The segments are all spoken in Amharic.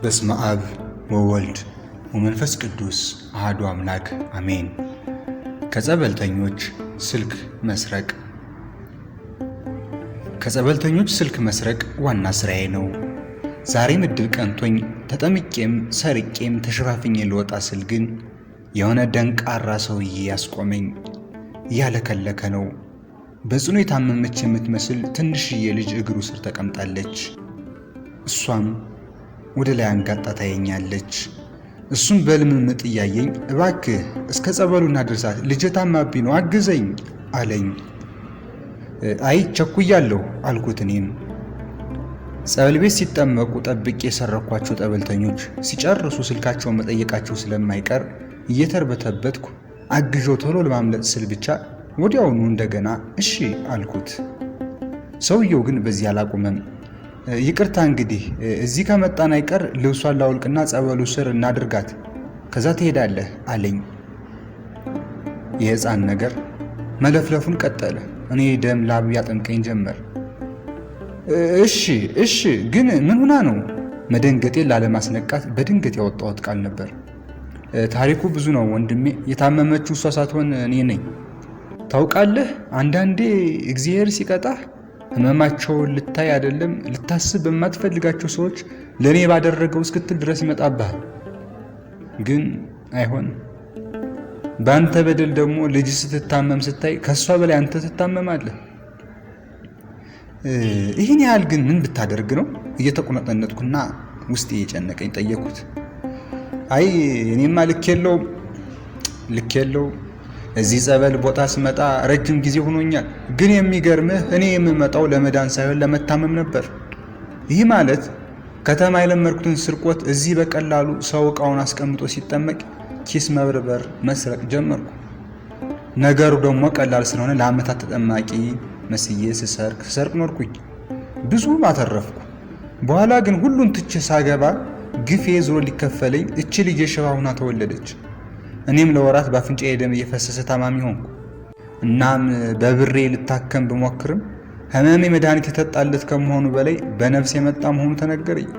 በስመ አብ ወወልድ ወመንፈስ ቅዱስ አሐዱ አምላክ አሜን። ከጸበልተኞች ስልክ መስረቅ። ከጸበልተኞች ስልክ መስረቅ ዋና ስራዬ ነው። ዛሬም እድል ቀንቶኝ ተጠምቄም ሰርቄም ተሸፋፍኜ ልወጣ ስል ግን የሆነ ደንቃራ ሰውዬ ያስቆመኝ። እያለከለከ ነው። በጽኑ የታመመች የምትመስል ትንሽዬ ልጅ እግሩ ስር ተቀምጣለች። እሷም ወደ ላይ አንጋጣ ታየኛለች። እሱም በልምምጥ እያየኝ እባክህ እስከ ጸበሉ እናድርሳት፣ ልጄ ታማብኝ ነው አግዘኝ አለኝ። አይ ቸኩያለሁ አልኩት። እኔም ጸበል ቤት ሲጠመቁ ጠብቄ የሰረኳቸው ጠበልተኞች ሲጨርሱ ስልካቸውን መጠየቃቸው ስለማይቀር እየተርበተበትኩ አግዤው ቶሎ ለማምለጥ ስል ብቻ ወዲያውኑ እንደገና እሺ አልኩት። ሰውየው ግን በዚህ አላቆመም። ይቅርታ እንግዲህ እዚህ ከመጣን አይቀር ልብሷን ላውልቅና ጸበሉ ስር እናድርጋት፣ ከዛ ትሄዳለህ አለኝ። የሕፃን ነገር መለፍለፉን ቀጠለ። እኔ ደም ላብ ያጠምቀኝ ጀመር። እሺ ግን ምን ሆና ነው? መደንገጤን ላለማስነቃት በድንገት ያወጣሁት ቃል ነበር። ታሪኩ ብዙ ነው ወንድሜ። የታመመችው እሷ ሳትሆን እኔ ነኝ። ታውቃለህ፣ አንዳንዴ እግዚአብሔር ሲቀጣህ ህመማቸውን ልታይ አይደለም ልታስብ በማትፈልጋቸው ሰዎች ለኔ ባደረገው እስክትል ድረስ ይመጣብሃል። ግን አይሆንም። በአንተ በደል ደግሞ ልጅ ስትታመም ስታይ ከሷ በላይ አንተ ትታመማለህ። ይህን ያህል ግን ምን ብታደርግ ነው? እየተቆነጠነጥኩና ውስጤ የጨነቀኝ ጠየኩት። አይ እኔማ ልክ የለው እዚህ ጸበል ቦታ ስመጣ ረጅም ጊዜ ሆኖኛል። ግን የሚገርምህ እኔ የምመጣው ለመዳን ሳይሆን ለመታመም ነበር። ይህ ማለት ከተማ የለመድኩትን ስርቆት እዚህ በቀላሉ ሰው ዕቃውን አስቀምጦ ሲጠመቅ ኪስ መበርበር መስረቅ ጀመርኩ። ነገሩ ደግሞ ቀላል ስለሆነ ለዓመታት ተጠማቂ መስዬ ስሰርቅ ኖርኩኝ። ብዙም አተረፍኩ። በኋላ ግን ሁሉን ትቼ ሳገባ ግፌ ዞሮ ሊከፈለኝ እቺ ልጅ ሽባ ሆና ተወለደች። እኔም ለወራት በአፍንጫዬ ደም እየፈሰሰ ታማሚ ሆንኩ። እናም በብሬ ልታከም ብሞክርም ህመሜ መድኃኒት የተጣለት ከመሆኑ በላይ በነፍስ የመጣ መሆኑ ተነገረኝ።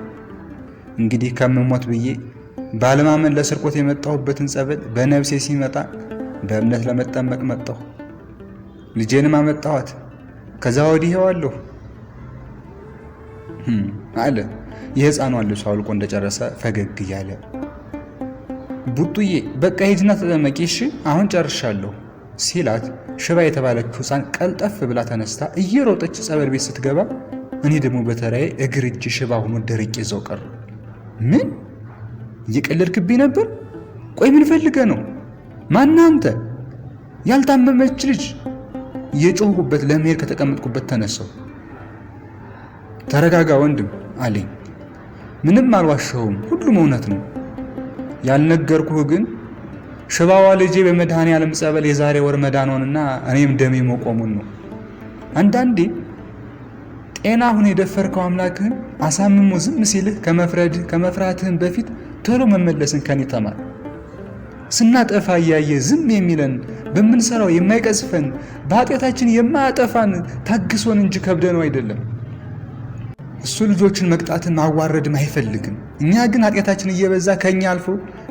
እንግዲህ ከምሞት ብዬ ባለማመን ለስርቆት የመጣሁበትን ጸበል በነፍሴ ሲመጣ በእምነት ለመጠመቅ መጣሁ። ልጄንም አመጣኋት። ከዛ ወዲህ ይኸዋለሁ አለ። የሕፃኗን ልብስ አውልቆ እንደጨረሰ ፈገግ እያለ ቡጡዬ በቃ ሂድና ተጠመቂ እሺ አሁን ጨርሻለሁ ሲላት ሽባ የተባለችው ሕፃን ቀልጠፍ ብላ ተነስታ እየሮጠች ጸበል ቤት ስትገባ እኔ ደግሞ በተራዬ እግር እጅ ሽባ ሆኖ ደርቄ ይዘው ቀረ። ምን እየቀለድክብኝ ነበር? ቆይ ምን ፈልገህ ነው? ማነህ አንተ? ያልታመመች ልጅ የጮህኩበት ለመሄድ ከተቀመጥኩበት ተነሳው። ተረጋጋ ወንድም አለኝ። ምንም አልዋሸሁም፣ ሁሉም እውነት ነው። ያልነገርኩህ ግን ሽባዋ ልጄ በመድኃኔዓለም ጸበል የዛሬ ወር መዳኗንና እኔም ደሜ መቆሙን ነው። አንዳንዴ ጤናሁን የደፈርከው አምላክህን አሳምሞ ዝም ሲልህ ከመፍራትህን በፊት ቶሎ መመለስን ከኔ ተማር። ስናጠፋ እያየ ዝም የሚለን በምንሰራው የማይቀስፈን በኃጢአታችን የማያጠፋን ታግሶን እንጂ ከብደነው አይደለም። እሱ ልጆችን መቅጣትን ማዋረድም አይፈልግም። እኛ ግን ኃጢአታችን እየበዛ ከኛ አልፎ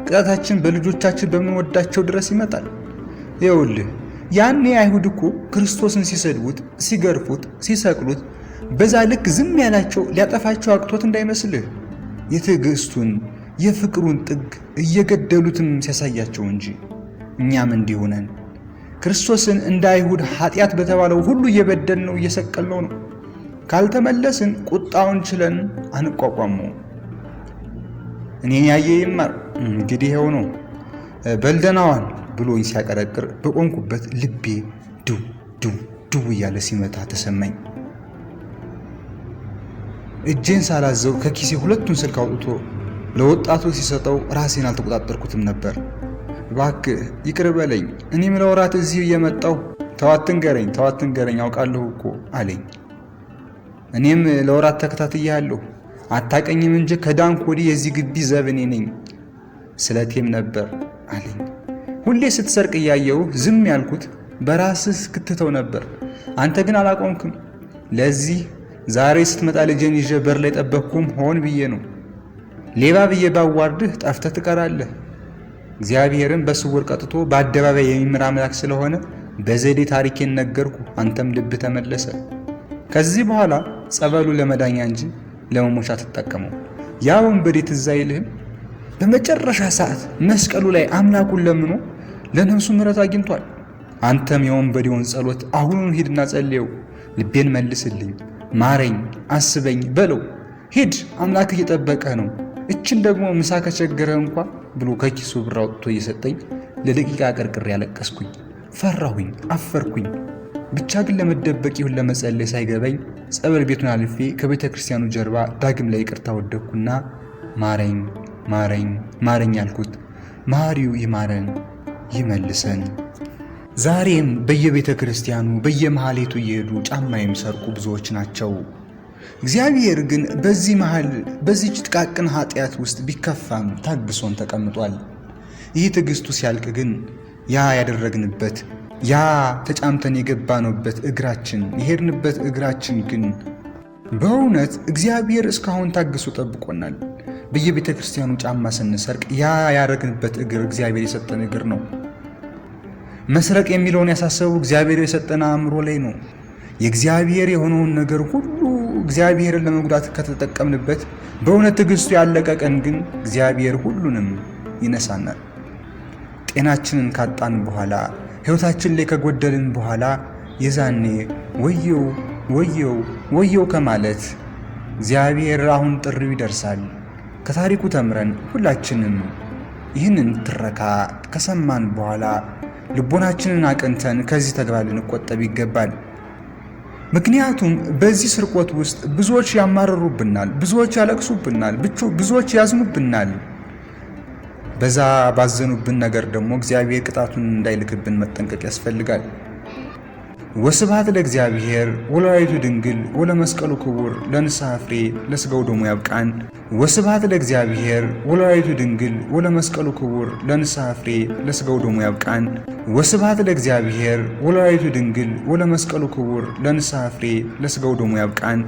ቅጣታችን በልጆቻችን በምንወዳቸው ድረስ ይመጣል። ይኸውልህ ያኔ አይሁድ እኮ ክርስቶስን ሲሰድቡት፣ ሲገርፉት፣ ሲሰቅሉት በዛ ልክ ዝም ያላቸው ሊያጠፋቸው አቅቶት እንዳይመስልህ የትዕግስቱን የፍቅሩን ጥግ እየገደሉትም ሲያሳያቸው እንጂ። እኛም እንዲሁ ነን። ክርስቶስን እንደ አይሁድ ኃጢአት በተባለው ሁሉ እየበደልነው እየሰቀልነው ነው። ካልተመለስን ቁጣውን ችለን አንቋቋመው። እኔን ያየ ይማር። እንግዲህ ይኸው ነው። በልደናዋን ብሎኝ ሲያቀረቅር በቆንኩበት ልቤ ዱ እያለ ሲመታ ተሰማኝ። እጄን ሳላዘው ከኪሴ ሁለቱን ስልክ አውጥቶ ለወጣቱ ሲሰጠው ራሴን አልተቆጣጠርኩትም ነበር። እባክህ ይቅር በለኝ፣ እኔም ለወራት እዚህ እየመጣሁ ተዋትንገረኝ አውቃለሁ እኮ አለኝ። እኔም ለወራት ተከታትያለሁ። አታቀኝም እንጂ ከዳንኩ ወዲህ የዚህ ግቢ ዘብ እኔ ነኝ። ስለቴም ነበር አለኝ። ሁሌ ስትሰርቅ እያየሁህ ዝም ያልኩት በራስህ ክትተው ነበር። አንተ ግን አላቆምክም። ለዚህ ዛሬ ስትመጣ ልጄን ይዤ በር ላይ ጠበቅኩም ሆን ብዬ ነው። ሌባ ብዬ ባዋርድህ ጠፍተህ ትቀራለህ። እግዚአብሔርን በስውር ቀጥቶ በአደባባይ የሚምር አምላክ ስለሆነ በዘዴ ታሪኬን ነገርኩ፣ አንተም ልብህ ተመለሰ። ከዚህ በኋላ ጸበሉ ለመዳኛ እንጂ ለመሞቻ ትጠቀመው። ያ ወንበዴ ትዝ አይልህም? በመጨረሻ ሰዓት መስቀሉ ላይ አምላኩን ለምኖ ለነፍሱ ምሕረት አግኝቷል። አንተም የወንበዴውን ጸሎት አሁኑን ሂድና ጸልየው፣ ልቤን መልስልኝ፣ ማረኝ፣ አስበኝ በለው። ሂድ፣ አምላክ እየጠበቀ ነው። እችን ደግሞ ምሳ ከቸገረህ እንኳ ብሎ ከኪሱ ብር አውጥቶ እየሰጠኝ ለደቂቃ ቅርቅር ያለቀስኩኝ፣ ፈራሁኝ፣ አፈርኩኝ። ብቻ ግን ለመደበቅ ይሁን ለመጸለይ ሳይገባኝ ጸበል ቤቱን አልፌ ከቤተ ክርስቲያኑ ጀርባ ዳግም ላይ ይቅርታ ወደቅኩና ማረኝ ማረኝ ማረኝ አልኩት። መሐሪው ይማረን ይመልሰን። ዛሬም በየቤተ ክርስቲያኑ በየመሐሌቱ እየሄዱ ጫማ የሚሰርቁ ብዙዎች ናቸው። እግዚአብሔር ግን በዚህ መሃል በዚህች ጥቃቅን ኃጢአት ውስጥ ቢከፋም ታግሶን ተቀምጧል። ይህ ትዕግስቱ ሲያልቅ ግን ያ ያደረግንበት ያ ተጫምተን የገባንበት እግራችን የሄድንበት እግራችን ግን በእውነት እግዚአብሔር እስካሁን ታግሶ ጠብቆናል። በየቤተ ክርስቲያኑ ጫማ ስንሰርቅ ያ ያደረግንበት እግር እግዚአብሔር የሰጠን እግር ነው። መስረቅ የሚለውን ያሳሰበው እግዚአብሔር የሰጠን አእምሮ ላይ ነው። የእግዚአብሔር የሆነውን ነገር ሁሉ እግዚአብሔርን ለመጉዳት ከተጠቀምንበት በእውነት ትዕግስቱ ያለቀቀን ግን እግዚአብሔር ሁሉንም ይነሳናል። ጤናችንን ካጣን በኋላ ሕይወታችን ላይ ከጎደልን በኋላ የዛኔ ወየው ወየው ወየው ከማለት እግዚአብሔር አሁን ጥሪው ይደርሳል። ከታሪኩ ተምረን ሁላችንም ይህንን ትረካ ከሰማን በኋላ ልቦናችንን አቅንተን ከዚህ ተግባር ልንቆጠብ ይገባል። ምክንያቱም በዚህ ስርቆት ውስጥ ብዙዎች ያማረሩብናል፣ ብዙዎች ያለቅሱብናል፣ ብዙዎች ያዝኑብናል። በዛ ባዘኑብን ነገር ደግሞ እግዚአብሔር ቅጣቱን እንዳይልክብን መጠንቀቅ ያስፈልጋል። ወስብሐት ለእግዚአብሔር ወለወላዲቱ ድንግል ወለመስቀሉ ክቡር ለንስሐ ፍሬ ለሥጋው ደሙ ያብቃን። ወስብሐት ለእግዚአብሔር ወለወላዲቱ ድንግል ወለመስቀሉ ክቡር ለንስሐ ፍሬ ለሥጋው ደሙ ያብቃን። ወስብሐት ለእግዚአብሔር ወለወላዲቱ ድንግል ወለመስቀሉ ክቡር ለንስሐ ፍሬ ለሥጋው ደሙ ያብቃን።